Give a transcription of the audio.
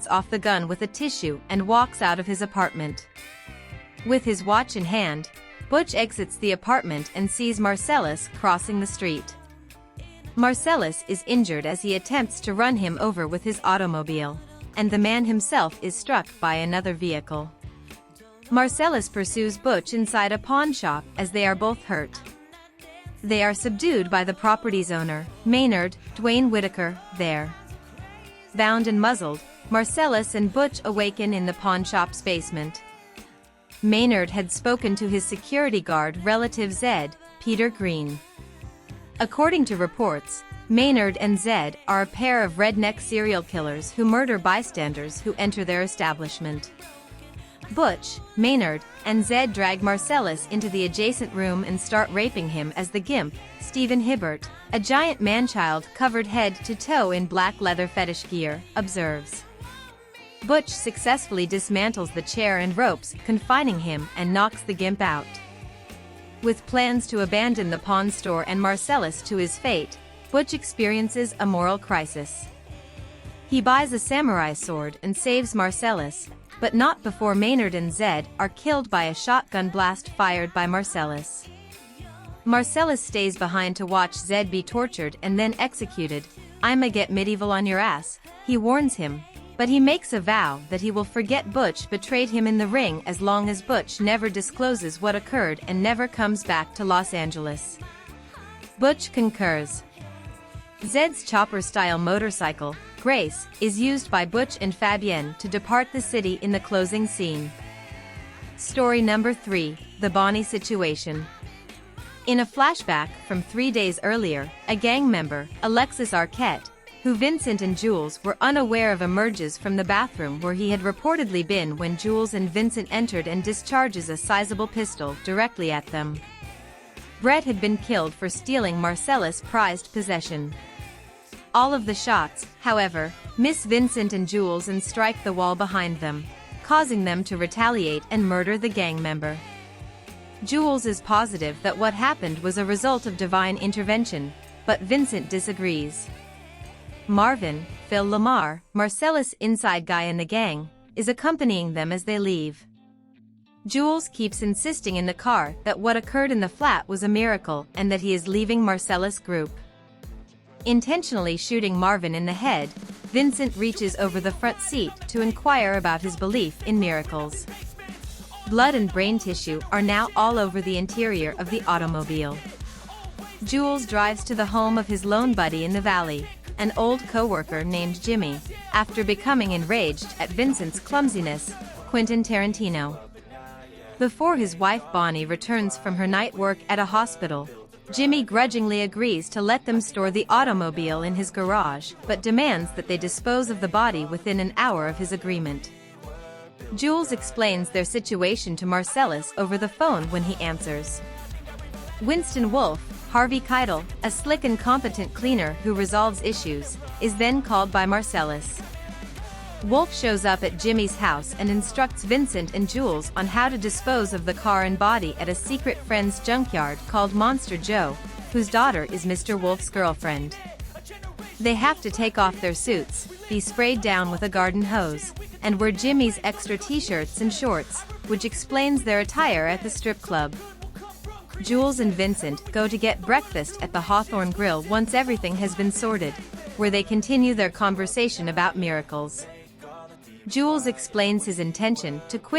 off the gun with a tissue and walks out of his apartment. With his watch in hand, Butch exits the apartment and sees Marcellus crossing the street. Marcellus is injured as he attempts to run him over with his automobile, and the man himself is struck by another vehicle. Marcellus pursues Butch inside a pawn shop as they are both hurt. They are subdued by the property's owner, Maynard, Dwayne Whitaker, there. Bound and muzzled, Marcellus and Butch awaken in the pawn shop's basement. Maynard had spoken to his security guard relative Zed, Peter Green. According to reports, Maynard and Zed are a pair of redneck serial killers who murder bystanders who enter their establishment. Butch, Maynard, and Zed drag Marcellus into the adjacent room and start raping him as the Gimp, Stephen Hibbert, a giant man-child covered head to toe in black leather fetish gear, observes. Butch successfully dismantles the chair and ropes confining him and knocks the Gimp out. With plans to abandon the pawn store and Marcellus to his fate, Butch experiences a moral crisis. He buys a samurai sword and saves Marcellus, but not before Maynard and Zed are killed by a shotgun blast fired by Marcellus. Marcellus stays behind to watch Zed be tortured and then executed. "I'ma get medieval on your ass," he warns him, but he makes a vow that he will forget Butch betrayed him in the ring as long as Butch never discloses what occurred and never comes back to Los Angeles. Butch concurs. Zed's chopper-style motorcycle, Grace, is used by Butch and Fabienne to depart the city in the closing scene. Story number 3, The Bonnie Situation. In a flashback from 3 days earlier, a gang member, Alexis Arquette, who Vincent and Jules were unaware of, emerges from the bathroom where he had reportedly been when Jules and Vincent entered and discharges a sizable pistol directly at them. Brett had been killed for stealing Marcellus' prized possession. All of the shots, however, miss Vincent and Jules and strike the wall behind them, causing them to retaliate and murder the gang member. Jules is positive that what happened was a result of divine intervention, but Vincent disagrees. Marvin, Phil Lamar, Marcellus' inside guy in the gang, is accompanying them as they leave. Jules keeps insisting in the car that what occurred in the flat was a miracle and that he is leaving Marcellus' group. Intentionally shooting Marvin in the head, Vincent reaches over the front seat to inquire about his belief in miracles. Blood and brain tissue are now all over the interior of the automobile. Jules drives to the home of his lone buddy in the valley, an old co-worker named Jimmy, after becoming enraged at Vincent's clumsiness, Quentin Tarantino. Before his wife Bonnie returns from her night work at a hospital, Jimmy grudgingly agrees to let them store the automobile in his garage, but demands that they dispose of the body within an hour of his agreement. Jules explains their situation to Marcellus over the phone when he answers. Winston Wolfe, Harvey Keitel, a slick and competent cleaner who resolves issues, is then called by Marcellus. Wolfe shows up at Jimmy's house and instructs Vincent and Jules on how to dispose of the car and body at a secret friend's junkyard called Monster Joe, whose daughter is Mr. Wolfe's girlfriend. They have to take off their suits, be sprayed down with a garden hose, and wear Jimmy's extra t-shirts and shorts, which explains their attire at the strip club. Jules and Vincent go to get breakfast at the Hawthorne Grill once everything has been sorted, where they continue their conversation about miracles. Jules explains his intention to quit